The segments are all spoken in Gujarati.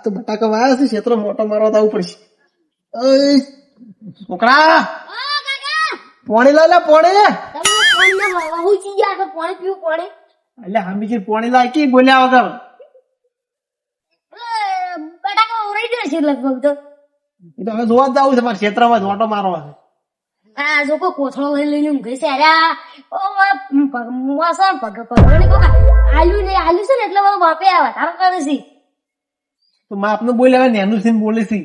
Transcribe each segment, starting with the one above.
તો બટાકા વાયા છે ક્ષેત્ર મોટો મારવા તો આવવું પડશે. ઓય છોકરા પોણી લાય લે પોણી. એટલે હમીજી પોણી લાય કે બોલ્યા વગર. લગભગ તો એ તો હવે જોવા જ જવું છે મારા ક્ષેત્રમાં જ ઓટો મારવા છે. આ જો કોઈ કોથળો લઈને ઊંઘે છે અરે આલુ ને એટલે બાપે આવે તારો કરે છે તો માપ નું બોલે હવે નેનું છે બોલે છે.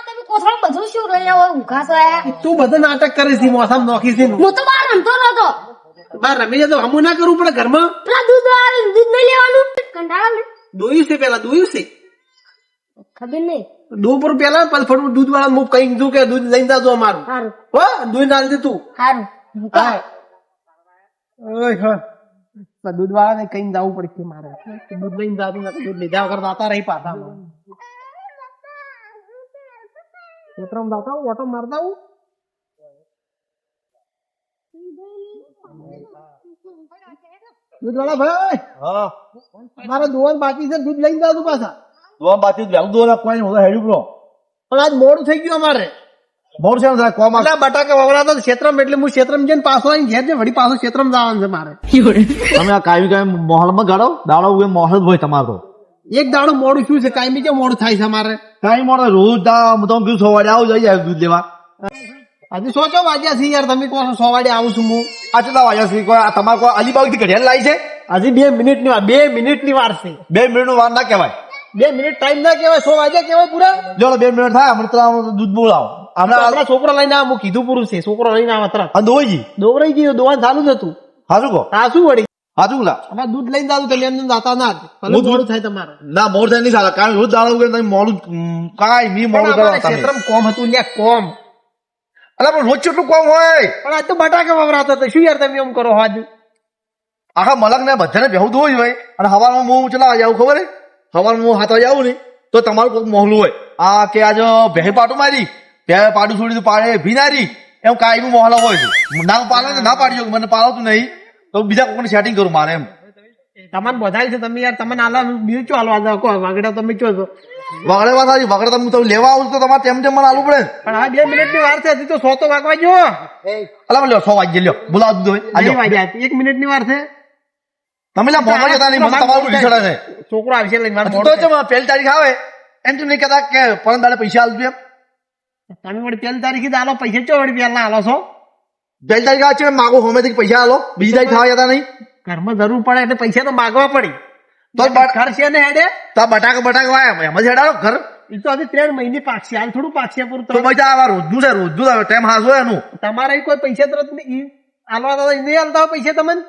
તમે કોથળો બધું શું લઈને ઊંઘા છો તું બધું નાટક કરે છે મોસમ નોખી છે. હું તો બહાર રમતો નતો બાર રમી જાય તો હમું ના કરવું પડે ઘરમાં. પેલા દૂધ નહીં લેવાનું કંટાળા ને દોયું છે પેલા દોયું છે ખબર નહીં દો પર પેલા ફટફટ દૂધ વાળા હું કઈ દઉં કે દૂધ લઈને જાજો અમારું. સારું હો દૂધ ના દે તું. સારું હા દૂધ વાળા ને કઈ જવું પડશે મારે. દૂધ લઈને જાતું દૂધ લીધા વગર જાતા રહી પાછા ખેતરમાં જાતા હું ઓટો મારતા હું. દૂધ વાળા ભાઈ હા મારે દોવાનું બાકી છે દૂધ લઈને જાતું પાછા. દોવા બાકી વહેલું દોવા કોઈ હું હેડ્યું બ્રો પણ આજ મોડું થઈ ગયું અમારે. મોર છે ને કોમ એટલે બટાકા વવડાતા ક્ષેત્રમાં એટલે હું ક્ષેત્રમાં જઈને પાછો આવીને ઘેર છે વળી પાછો ક્ષેત્રમાં જવાનું છે મારે. તમે આ કાયમી મોહલમાં ગાડો દાડો મોહલ જ હોય તમારો. એક દાડો મોડું શું છે કાયમી કેમ મોડું થાય છે મારે. કાંઈ મોડો રોજ હું તો બીજું 6 વાગે આવું જઈ જાય દૂધ લેવા. હજુ સોચો વાગ્યા છે યાર તમે કહો છો 6 વાગે આવું છું હું. આ કેટલા વાગ્યા સુધી કોઈ તમારે કોઈ અલીબાગ થી ઘડિયાળ લાવી છે? હજી 2 મિનિટની વાર 2 મિનિટની વાર છે. 2 મિનિટનું વાર ના કહેવાય. 2 મિનિટ ટાઈમ ના કહેવાય 6 વાગ્યા કહેવાય પૂરા. જો 2 મિનિટ થાય હમણાં દૂધ બોલાવો આપણા છોકરો લઈને આવું કીધું પૂરું છે છોકરો લઈને આવા તરત દોઈજી દોવરાઈ ગયું દોવાનું ચાલુ જ હતું. હાજુ કહો હા શું વળી હાજુ બોલા અમારે દૂધ લઈને જાતું તમે એમને જાતા ના ભલે મોડું થાય તમારે. ના મોડ થાય નહીં સારા કારણ રોજ દાડો વગર તમે મોડું કાંઈ મી મોડું કરો તમે. ક્ષેત્રમાં કોમ હતું લ્યા કોમ. અલા પણ રોજ કેટલું કોમ હોય. પણ આજ તો બટાકા વવરાતા હતા શું યાર તમે એમ કરો આજ. આખા મલક ને બધાને બેહું દોઈ હોય અને સવારમાં હું ચલા વાગે આવું ખબર હે સવારમાં હું 7 વાગે આવું ને તો તમારું કોઈક મોહલું હોય આ કે આજ ભેહ પાટું મારી ત્યાં પાડું છોડી તો પાડે ભીનારી એમ કાંઈ મોહલા હોય છે. ના પાડો ને ના પાડજો મને પાડતું નહીં તો બીજા કોઈને સેટિંગ કરું મારે એમ. તમને બધાય છે તમે યાર તમને આલા બીજું ચો હાલવા જાવ કો વાગડા તમે ચો છો. વગડે વાત આવી વગડે તમે લેવા આવું તો તમારે તેમ તેમ મને આલવું પડે. પણ આ 2 મિનિટની વાર છે હજી તો 100 તો વાગવા જો. અલા લ્યો 6 વાગે લ્યો બોલાવ દીધો હોય નહીં વાગ્યા 1 મિનિટની વાર છે. તમે લા મોહમ્મદ જતા નહીં મને તમારું પૂછી ચડે છે. છોકરો આવશે લઈને મારે તો પહેલી તારીખ આવે એમ તમે નહીં કહેતા કે પરમ દાડે પૈસા આલજો એમ. તમે વળી પહેલી તારીખે જ આલો પૈસા ચો વળી પહેલા આલો છો. પહેલી તારીખ આવે છે માગો હોમેથી પૈસા આલો બીજી તારીખ થવા જતા નહીં. ઘરમાં જરૂર પડે એટલે પૈસા તો માગવા પડી તો ઘર છે ને હેડે તો બટાકા વાય એમ જ હેડાડો ઘર. એ તો હજી 3 મહિને પાકશે હાલ થોડું પાકશે પૂરું. તો પૈસા આવા રોજનું છે રોજનું આવે ટાઈમ હાસો એનું. તમારે કોઈ પૈસા તરત આલવા તો નહીં આલતા હોય પૈસા તમને.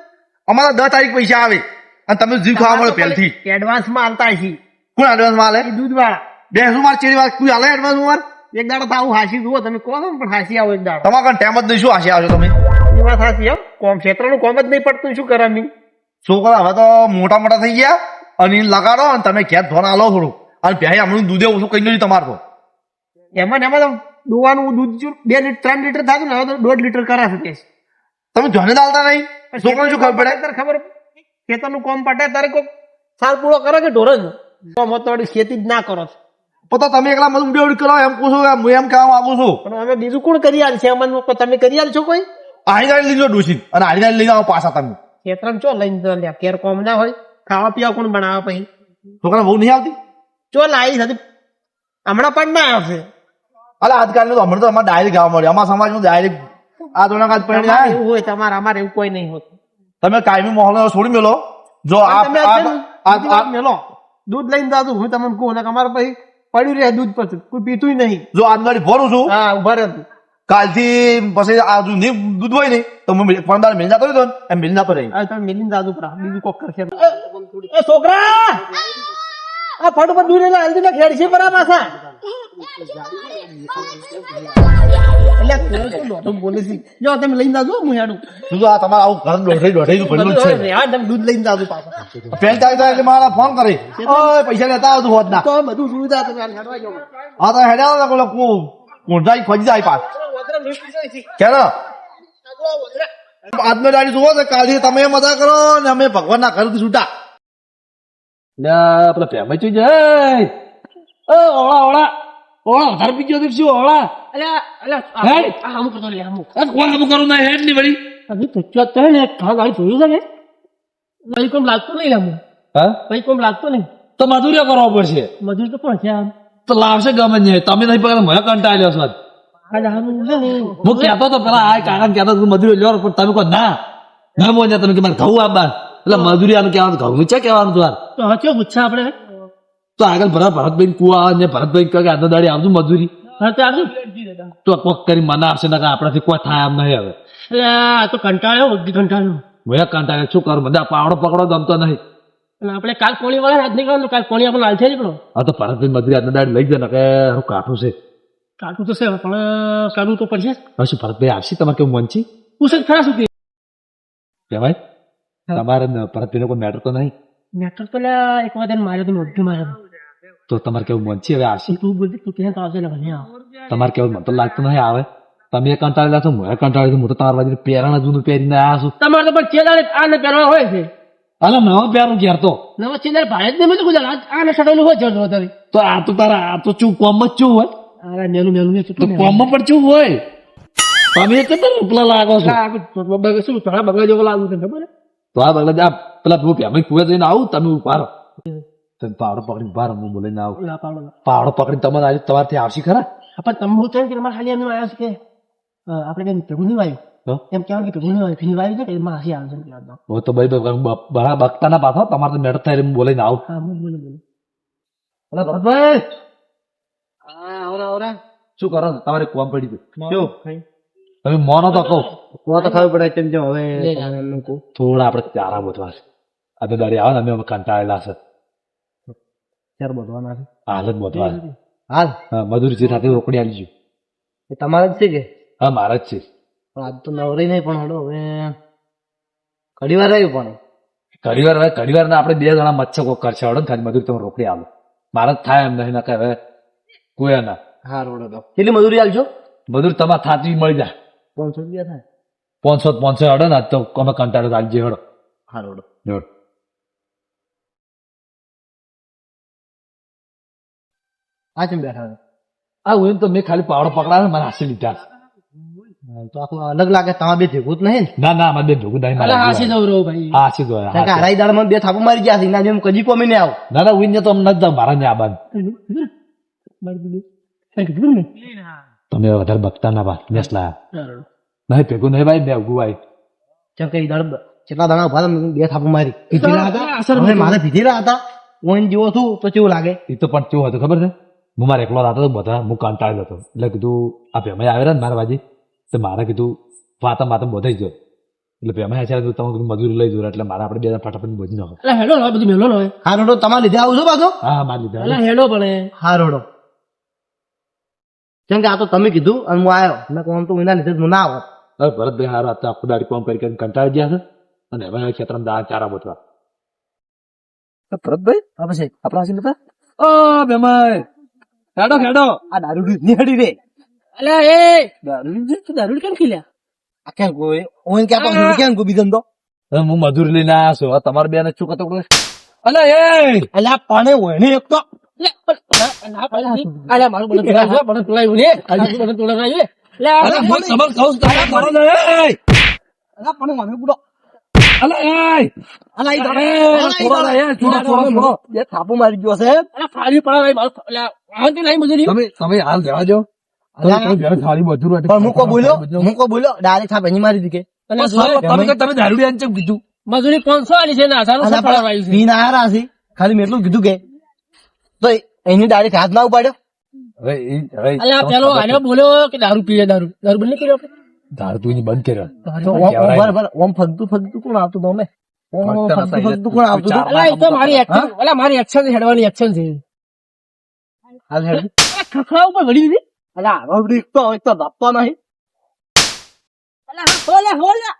અમારા 10 તારીખ પૈસા આવે અને તમે જીવ ખાવા મળે પહેલથી. એડવાન્સમાં આલતા હશે. કોણ એડવાન્સ માં આલે? દૂધ વાળા. બેસું માર ચેડી વાત કોઈ આલે એડવાન્સ માર? એક દાડો તો આવું હાસી જુઓ તમે કહો છો ને પણ હાસી આવો એક દાડો. તમારા કાન ટાઈમ જ નહીં શું હાસી આવશો તમે? એ વાત હાસી એમ કોમ ક્ષેત્રનું કોમ જ નહીં પડતું શું કરવાની. છોકરા હવે તો મોટા થઈ ગયા અને લગાડો અને તમે ઘેર ધોન આલો થોડું અને ભાઈ હમણાં દૂધે ઓછું કઈ નહીં તમારે તો. એમાં ને એમાં તો દોવાનું દૂધ 2 લીટર 3 લીટર થતું ને હવે તો 1.5 લીટર કરાશે કે તમે ધોને દાલતા નહીં છોકરાને શું ખબર પડે? તારે ખબર ખેતરનું કોમ પટે તારે કોઈ સાલ પૂરો કરે કે ઢોર જ તો મતવાળી ખેતી જ ના કરો છો. તો તમે એકલા મને ઉડી કરો એમ પૂછો હું એમ કહેવા માંગુ છું. પણ અમે બીજું કોણ કરી આલ છે અમને તમે કરી આલ છો કોઈ. હારી લીધો ડૂસી અને હારી લઈને આવો પાછા તમે. ખેતરમાં ચો લઈને લ્યા કેર કોમ ના હોય ખાવા પીવા કોણ બનાવે પછી. છોકરા બહુ નહીં આવતી ચો લાવી હતી હમણાં પણ ના આવશે. અલા આજકાલ તો હમણાં તો અમારે ડાયરેક્ટ ગાવા મળે અમારા સમાજમાં ડાયરેક્ટ આ ધોરણ કાજ પડી જાય એવું હોય તમારે અમારે એવું કોઈ નહીં હોતું. તમે કાયમી મોહલ્લો છોડી મેલો જો મેલો દૂધ લઈને દાદુ હું તમને કહું અમારે પછી પડ્યું રહે દૂધ પછી કોઈ પીતું નહીં. જો આજનાડી ભરું છું હા ઉભા રહે કાલથી પછી આ નહીં દૂધ હોય નહીં તો હું 15 મિલ જતો રહ્યો એમ મિલ જતો રહી. તમે મિલિંદ દાદુ પર બીજું કોક કરશે. છોકરા આ ફટોફટ દૂધ એટલે હલ્દી ના ખેડ છે પર પાછા એટલે બોલે છે જો તમે લઈને જાજો હું હેડું. શું આ તમારે આવું ઘર દોઢાઈ ભરેલું છે. તમે દૂધ લઈને જાજો પાછા. પહેલી તારીખ એટલે મારા ફોન કરી પૈસા લેતા આવતું હોત ના તો બધું સુવિધા તમે હેડવા જાવ. હા તો હેડ્યા કોંઢાઈ ખોજી જાય પાછ ક્યારે આજનો દાડી જુઓ તો કાલથી તમે મજા કરો ને અમે ભગવાનના ઘરથી છૂટા. પેલા ભેમાઈ ચૂઈ જાય. ઓળા વધારે પી ગયો તો શું ઓળા? હે? અમુક તો લે અમુક કોણ હમું કરું ના હેડ ની વળી? હજી પૂછ્યો તો ને ઘણા ગાડી જોયું છે કે ભાઈ કોમ લાગતો નહીં અમુક હા ભાઈ કોમ લાગતો નહીં તો મજૂરી કરવા પડશે. મજૂર તો પણ છે આમ તો લાવશે ગમે ને તમે નહીં પકડે મને કંટાળ્યો છો. આ દારૂ છે ને હું કહેતો તો પેલા આ કાકા કહેતો તો મજૂરી લ્યો પણ તમે કહો ના બોલ્યા તમે કે મારે ઘઉં આપવા એટલે મજૂરી આનું કહેવાનું ઘઉં નું છે કહેવાનું તું તો હચો પૂછા આપણે તો આગળ ભરતભાઈ કુવા ને ભરતભાઈ કહે કે આજનો દાડી આવજો મજૂરી હા તો આવજો તો કોક કરી મને આપશે ને આપણાથી કોઈ થાય એમ નહીં હવે. એટલે આ તો કંટાળ્યો બધી કંટાળ્યો મેં કંટાળે શું કરું બધા પાવડો પકડો ગમતો નહીં. અને આપણે કાલ પોણી વાળા હાથ નીકળવાનું કાલ પોણી આપણે લાલ છે નીકળો હા તો ભરતભાઈ મજૂરી આજનો દાડી લઈ જાય ને કે હું કાઠું છે. કાઢવું તો છે પણ કાઢવું તો પડશે હવે શું ભરતભાઈ આવશે તમારે કેવું મન છે પૂછે ખરા શું કહેવાય તમારે ભરતભાઈ કોઈ મેટર તો નહીં મેટર પેલા એક વાર એને માર્યો તો મોઢું માર્યો તો તમારે કેવું મન છે હવે આવશે તું બોલતી તું ક્યાં તો આવશે એટલે નહીં આવ તમારે કેવું મન તો લાગતું નહીં આવે. તમે કંટાળેલા છો હું કંટાળી હું તો તમારા બાજુ પહેરણ જૂનું પહેરીને આવ્યા છું. તમારે તો પણ ચેદાડે આને પહેરવા હોય છે અલા નવા પહેરું ઘેર તો નવા ચેદાડે ભાઈ જ નહીં ગુજરાત આને સડાયેલું હોય જતો તારી તો આ તો તારા આ તો ચૂ કોમ જ ચૂ હોય અરે મેલું મેલું તો કોમમાં પણ ચૂ હોય. તમે કેટલા રૂપલા લાગો છો શું થોડા બગડા જેવો લાગુ તને ખબર તો આ બગલા આ પેલા ભેમાઈ કુવે જઈને આવું તમે ઉભારો તમે પાવડો પકડીને ઉભારો હું બોલીને આવું પાવડો પકડીને તમારે આજે તમારથી આવશે ખરા પણ તમે હું કે તમારે ખાલી એમને આવ્યા છે કે આપણે કઈ ભેગું નહીં વાયું તો એમ કહેવાનું કે ભેગું નહીં વાયું ફીની વાયું છે કે એમાં હસી આવશે હું તો ભાઈ બગતા ના પાછો તમારે તો મેળ થાય હું બોલીને આવું. હા બોલો બોલો અલા ભરતભાઈ હા આવરા શું કરો છો? તમારે કોમ પડી ગયું શું તમે મોનો તો કહો તો ખબર પડે કેમ કેમ હવે થોડા આપણે ચારા બોધવા છે. આ તો દાડી આવે ને અમે હવે કંટાળેલા છે ક્યારે બધવાના છે હાલ જ બોધવા છે. હાલ હા મજૂરી સાથે રોકડી આવી ગયું. એ તમારે જ છે કે હા મારા જ છે. પણ આજ તો નવરી નહીં પણ હડો હવે ઘડી વાર રહ્યું પણ ઘડી વાર આપણે બે જણા મચ્છકો કરશે હડો ને ખાલી મજૂરી તમે રોકડી આવો મારા જ થાય એમ નહીં ના કે હવે કોઈ ના હા રોડો તો કેટલી મજૂરી આલજો મજૂરી તમારે થાતી મળી જાય 500 રૂપિયા થાય 500 હડો ને આજ તો અમે કંટાળો રાખજે હડો હા રોડો જોડ આ ચમ બેઠા છે આ હું તો મેં ખાલી પાવડો પકડાવે મને હાસી લીધા છે. તો આખું અલગ લાગે તમારે બે ભેગું જ નહીં ના ના અમારે બે ભેગું નહીં અલા હાસી જવું રહો ભાઈ હા હાસી જો ને હરાઈ દાડમાં બે થાપો મારી ગયા છે ના જેમ કજી કોમી ને આવ ના ના ઉઈને તો અમને નથી જાવ મારા ને આ બાદ તમે વધારે બકતા ના બા નેસલા નહીં ભેગું નહીં ભાઈ બે ઉગું ભાઈ ચમ કે દાડ કેટલા દાડા ઉભા હતા, બે થાપો મારી પીધેલા હતા હવે મારે પીધેલા હતા ઓન જેવો છું તો કેવું લાગે એ તો પણ કેવું હતું ખબર છે હું મારે એકલો હતો બધા હું કંટાળેલો હતો એટલે કીધું આ ભેમાઈ આવ્યા ને મારા બાજી તો મારે કીધું વાતમ બોધાઈ ગયો એટલે ભેમાઈ છે તમે કીધું મજૂરી લઈ જોર એટલે મારે આપણે બે ફટાફટ બોજી નાખો. અલા હેડો હવે બધું મેલો હોય હા રોડો તમારે લીધે આવું છો પાછો હા મારી લીધા અલા હેડો પણ હા રોડો કેમ કે આ તો તમે કીધું અને હું આવ્યો મેં કોમ તો એના લીધે જ હું ના આવો હવે ભરતભાઈ હારો આ તો આખું દાડી કોમ કરી કરીને કંટાળી ગયા છે અને હવે ખેતરમાં દા ચારા બોતવા ભરતભાઈ હા પછી આપણા હાસી નતા ઓ ભેમાઈ હેડો હેડો આ દારૂ નિહડી રે અલા એ દારૂ કેમ ખીલ્યા આ કેમ કોઈ ઓન કે આપણે કેમ કોઈ બીજન તો હવે હું મજૂરી લઈને આવ્યો છું હવે તમારે બે ને શું કતો અલા એ અલ્યા પાણે ઓને એક તો અલા મારું બધું તોલાયું ને બધું તોલાયું ને અલા હું સમજ કહું છું તારા કરો ને અલ્યા પાણે મને પૂડો અલા એ અલા ઈ થોડો બે થાપો મારી ગયો છે અલા ફાડી પડા મારું અલા આવતી નહીં મજૂરી તમે હાલ જવા જો સારી મજૂર પણ હું કો બોલ્યો ડાયરેક્ટ થાપ એની મારી દીકે તમે દારૂડી આંચમ કીધું મજૂરી 500 આલી છે ને આસાનું સફળ આવ્યું છે પીન આયા છે ખાલી મેં એટલું કીધું કે તો એની ડાયરેક્ટ હાથ ના ઉપાડ્યો અલા પેલો આલ્યો બોલ્યો કે દારૂ પીએ દારૂ બંધ કર્યો દારૂ તું બંધ કર્યો બરાબર ઓમ ફગતું કોણ આવતું તો અમે ફગતું કોણ આવતું હતું? અલા એ તો મારી એક્શન અલા મારી એક્શન હેડવાની એક્શન છે હાલ હેડ ખખડા ઉપર ઘડી દીધી અલા રબડી એક તો બાપા નહીં અલા હોલા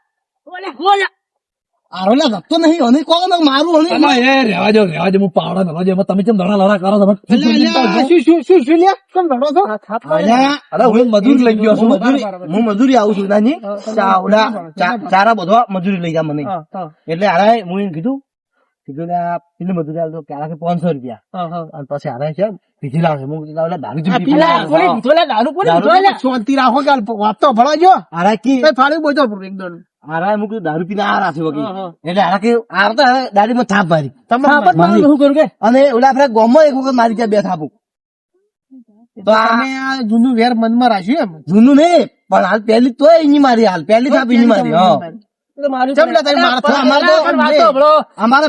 આરોલા ધક્કો નહીં અને કોણ મારું અને અલા, એ રહેવા દો હું પાવડા મેળવા દો એમાં તમે કેમ ધડા લડા કરો તમે શું લ્યા કેમ રડો છો અરે હું મજૂર લઈ ગયો છું હું મજૂરી આવું છું નાની ચાવડા ચારા બધો મજૂરી લઈ જા મને એટલે હારે હું એમ કીધું લે આ પેલી મજૂરી આલતો ક્યારે કે 500 રૂપિયા અને પછી હારે છે પીધી લાવશે હું કીધું લાવ દારૂ શાંતિ રાખો કે વાત તો ભળવા જો હારા કી ફાડી બોજો એકદમ હારા હું કીધું દારૂ પીને આ રાખ્યો વગી એટલે હારા કે આ તો દારૂ માં થાપ મારી શું કરું કે અને ઓલા આપડે ગોમમાં એક વખત મારી ત્યાં બે થાપું તો આ જૂનું વેર મનમાં રાખ્યું એમ જૂનું નહીં પણ હાલ પેલી તો એની મારી હાલ પેલી થાપ એની મારી અમારે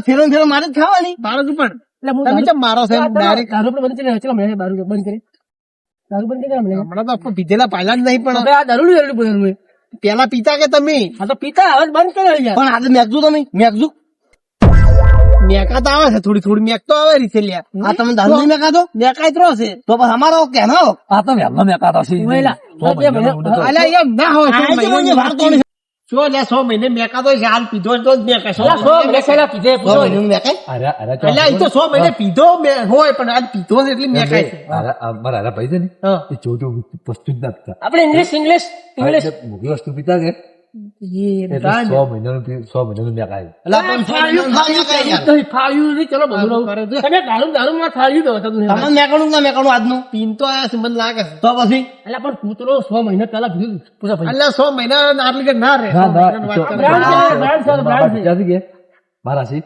ફેરન ફેરન મારે જ ખાવાની મારો જ પણ તમે કેમ મારો છે ડાયરેક્ટ દારૂ બંધ કરી દારૂ બંધ કરી હમણાં તો આપણે પીધેલા પહેલા જ નહીં પણ દારૂ પેલા પીતા કે તમે તો પીતા હવે બંધ કર્યો પણ આજે મેકજો તમે મેકજો મેકા તો આવે છે થોડી થોડી મેક તો આવે રીતે લ્યા આ તમે દારૂ નહીં મેકા તો મેકાય તો છે તો પછી અમારો કે ના આ તો વહેલા મેકાતા છે અલ્યા એમ ના હોય શું લે 100 મહિને મેકા તો છે હાલ પીધો તો જ મેકાય 100 મહિને પહેલા પીધે પૂરો મેકાય અરે અલ્યા એ તો 100 મહિને પીધો હોય પણ આજ પીધો છે એટલે મેકાય છે મારા ભાઈ છે ને એ જોજો વસ્તુ જ ના પીતા આપણે ઇંગ્લિશ મોટી વસ્તુ પીતા કે એટલે 100 મહિનાનું મેકાય ફાળ્યું નહીં ચલો બધું તમે દારૂ માં ફાળ્યું દો તમે મેકાણું ના મેકાણું આજનું પીન તો આયા છે મને લાગે છે તો પછી એટલે પણ કૂતરો 100 મહિના પહેલા કીધું પૂછા ભાઈ એટલે 100 મહિના આટલી કે ના રહે મારા છે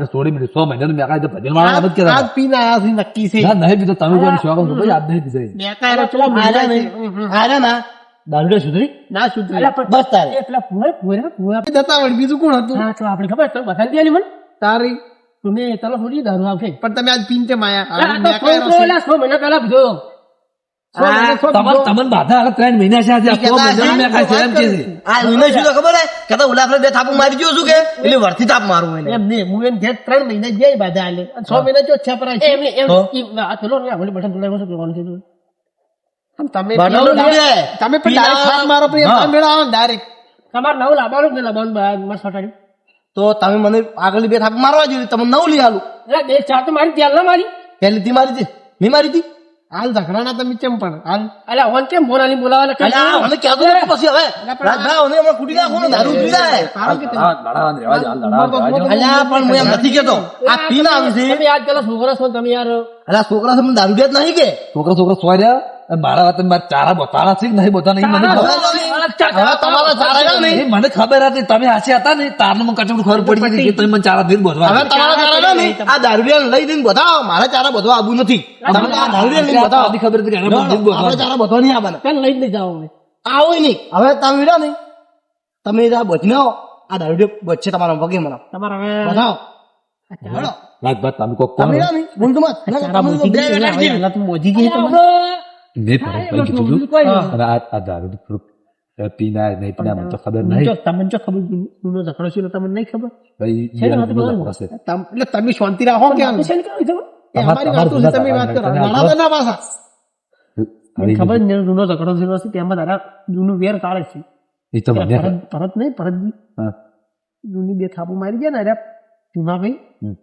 સોળી મિનિટ 100 મહિનાનું મેકાય તો ભજન વાળા મત કહેતા આજ પીને આયા છે નક્કી છે નહીં પીતો તમે જોવાનું શોખ હતો ભાઈ આજ નહીં પીતો મેકાય ચલો આયા નહીં આયા ના દારૂ સુધરી ના સુધરી બસ તારે એટલા પૂરા જતા વળી બીજું કોણ હતું હા તો આપણે ખબર તમે બતાવી દેલી મને તારી તમે તલો થોડી દારૂ આવશે પણ તમે આજ પીન કેમ આયા 100 મહિના પહેલા પીધો તમને બાધા હાલ 3 મહિના છે આજે 100 મહિનાનું મેકાય છે એમ કે છે આ એને શું તો ખબર હે કે તો ઓલા આપણે બે થાપું મારી ગયો છું કે એટલે વર્થી થાપ મારું એને એમ નહીં હું એમ ઘેર 3 મહિના જાય બાધા આલે 100 મહિના જો છા પર ચલો ને આપણે બટન બોલાવો છો કરવાનું છે તમે તમે પણ ડાયરેક્ટ થાપ મારો પણ એમ મેળાવો ને ડાયરેક્ટ તમારે નવું લાવવાનું ને લાવવાનું મસ્ત હટાડ્યું તો તમે મને આગળ બે થાપ મારવા જોઈએ તમે નવ લઈ આલું એટલે બે ચાર તો મારી ત્યાં ના મારી પહેલી થી મારી હતી મેં મારી હતી હાલ ઝઘડાના તમે કેમ પણ હાલ અલ્યા ઓન કેમ બોલાની બોલાવાના મને ક્યાં તો પછી હવે રાજભા મને હમણાં ખૂટી નાખો ને દારૂ પી જાય અલ્યા પણ હું એમ નથી કેતો આ પી ના આવી છે તમે યાદ કરો છોકરા છો તમે યાર અલ્યા છોકરા છે મને દારૂ દેત નહીં કે છોકરો સોય રહ્યા મારા વાત મારા ચારા બતાડા છે કે નહીં બતા નહીં મને ખબર હવે તમારા ચારા નહીં મને ખબર હતી તમે હાથે હતા ને તારનું મને કચું ખબર પડી ગઈ કે તમે મને ચારા દીર બોધવા હવે તમારા ચારા નહીં આ દારૂ લઈ દઈને બતાવો મારા ચારા બધો આબુ નથી તમે આ દારૂ લઈને બતાવો ખબર હતી કે આપણે ચારા બધો નહીં આવવાના ચાલ લઈ જ નહીં જાઓ આવો નહીં હવે તમે વિડા નહીં તમે બચને આવો આ દારૂ બચશે તમારા પગે મને તમારે હવે બતાવો વાત તમે કોક કોણ તમે નહીં બોલતો મત મોજી ગઈ મેં ફરક ભાઈ કીધું અને આ દારૂ થોડુંક પીના નહીં પીના મને તો ખબર નહીં તમને જો ખબર જૂનો ઝઘડો છે તમને નહીં ખબર ભાઈ છે ને, યાર, વાત બધો એટલે તમે શાંતિ રાખો કે અમારી વાતો છે તમે વાત કરો નાના ના પાછા ખબર ને જૂનો ઝઘડો થયેલો છે તેમાં તારા જૂનું વેર કાઢે છે એ તો મને પરત નહીં પરત હા. જૂની બે થાપો મારી ગયા ને અરે જૂના ભાઈ હમ.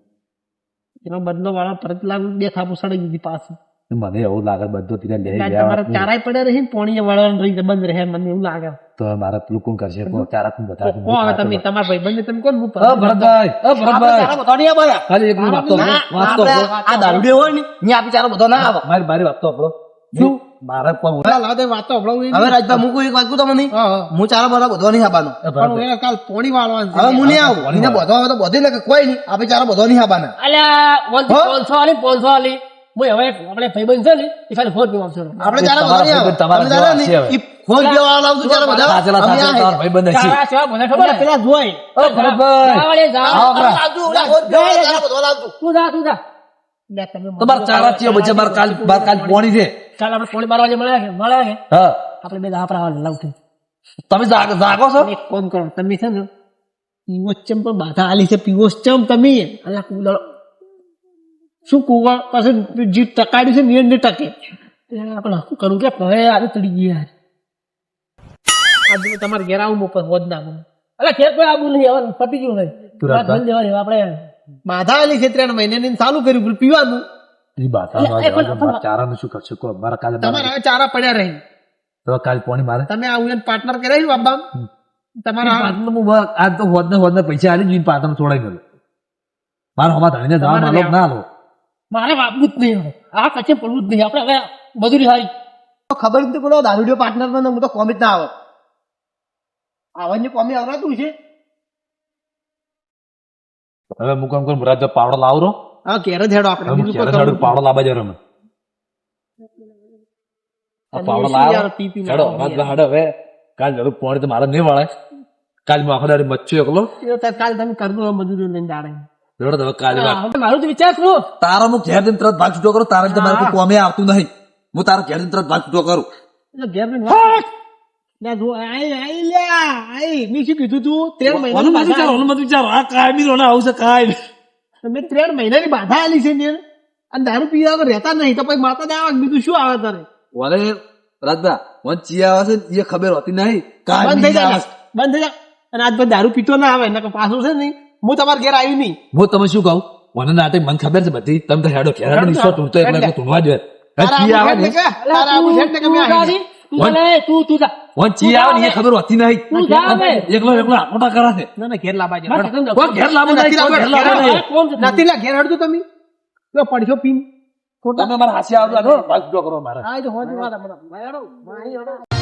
એનો બદલો વાળા પરત લાગુ બે થાપો સડી દીધી પાછી મને એવું લાગે બધો તીને લઈ તમારા ગયા ચારાય પડ્યા રહી ને પોણી વાળવાનું રહી બંધ રહે મને એવું લાગે તો મારા પેલું કોણ કરશે કોણ ચારા કોણ કોણ હવે તમે તમારા ભાઈ બંને તમે કોણ ભરતભાઈ ચારા બધો નહીં આવે ખાલી એક મિનિટ વાંચતો આ દારૂ હોય ને ત્યાં આપી ચારો બધો ના આવે મારી મારી વાત તો આપણો શું મારા કોઈ વાતો હમણાં હવે રાજભા હું કોઈ એક વાત કહું તમને હું ચારો બધો બધો નહીં આપવાનો કાલ પોણી વાળવાનું હવે હું નહીં આવું એને બધો હવે તો બધે ને કોઈ નહીં આપણે ચારો બધો નહીં આપવાના અલ્યા 500 વાળી 500 વાળી હું હવે આપણે ભાઈબંધ છે ને એ ખાલી ફોન પીવા આવશે આપણે ચારો બધો નહીં આવે તમારા તમે દાદા નહીં ઈ ફોન કેવા વાળા લાવજો ચારો બધા ભાઈ બંધ છે ચારા સેવા મને ખબર પેલા જોઈ ભરતભાઈ લાવજો ઓલા ફોન કેવા ચારો બધો લાવજો તું જા લે તમે તમારા ચારા ચિયો બચ્ચે બાર કાલ પોણી છે ચાલ આપણે પોણી 12 વાગે મળ્યા કે હા આપણે બે દાપરા વાળા લાવતું તમે જાગો છો એક ફોન કરો તમે છે ને પીવો ચમ પણ બાધા આલી છે પીવો ચમ તમે અલા કુલડો શું કુવા પાસે જીત ટકાડ્યું છે નિયન ને ટકે આપણે શું કરું કે હવે આજે તડી ગયા આજે તમારે ઘેર આવું ઉપર હોદ ના મને અલા ખેર કોઈ આવું નહીં હવે પતી ગયું નહીં તું રાજભા આપણે બાધા આલી છે 3 મહિનાની ચાલુ કર્યું પેલું પીવાનું ઈ બાતા ચારાનું શું કરશે કો મારા કાલે તમારે હવે ચારા પડ્યા રહી તો કાલ પોણી મારે તમે આવું પાર્ટનર કરાવ્યું બાબા તમારા આજ તો હોદને પૈસા આલી જોઈને પાટણ છોડાઈ ગયો મારો હમા ધણીને જવા માલો ના આલો મારે વાપવું જ નહીં હવે આ કચે પડવું જ નહીં આપણે હવે મજૂરી હારી ખબર નથી પેલો દારૂડિયો પાર્ટનર માં હું તો કોમી જ ના આવે આવવાની કોમી આવરાતું છે હવે હું કામ કરું રાજ પાવડો લાવરો હા કેરે હેડો આપણે બીજું કોઈ કરવું પાવડો લાવવા જરો અમે આ પાવડો લાવ હેડો રાજ હાડો હવે કાલ જરૂર પોણી તો મારે નહીં વળે કાલ હું આખો દાડી મચ્છો એકલો નહીં. તો કાલ તમે કરજો મજૂરી લઈને જાણે રેડો હવે કાલે મારું તો વિચાર શું તારા હું ઘેર દિન તરત ભાગ છૂટો કરું તારા તમારે કોઈ કોમે આવતું નહીં હું તારા ઘેર દિન તરત ભાગ છૂટો કરું એટલે ઘેર ને લે જો આઈ લ્યા આઈ મેં શું કીધું તું 3 મહિનાની વિચારો આ કાયમી રોના આવશે કાયમી તમે 3 મહિનાની બાધા આલી છે ને અને દારૂ પીવા વગર રહેતા નહીં તો પછી માતા ને આવે બીજું શું આવે તારે ઓલે રાજબા વન ચિયા આવે છે એ ખબર હોતી નહીં બંધ થઈ જાય બંધ થઈ જાય અને આજ પછી દારૂ પીતો ના આવે નકર પાછું છે નહીં હું તમારા ઘેર આવી નહીં હું તમે શું કહું મને નાટક મને ખબર છે બધી તમે તો હેડો ઘેર ઈશ્વર તૂટતો એટલે તૂટવા જોઈએ ચિયા આવે ને તું જા વન ચિયા આવે ને એ ખબર હોતી નહીં તું જા હવે. એકલો મોટા કરા છે ના ના ઘેર લાવવા મારે જાય તને કોઈ ઘેર લાવો નહીં કોઈ ઘેર લાવો નહીં કોણ છે? નથી લા ઘેર હડતું તમે તો પડશો પીન તમે મારા હાસ્ય આવજો ભાગ છૂટો કરો મારે આ તો હોજ વાળા મને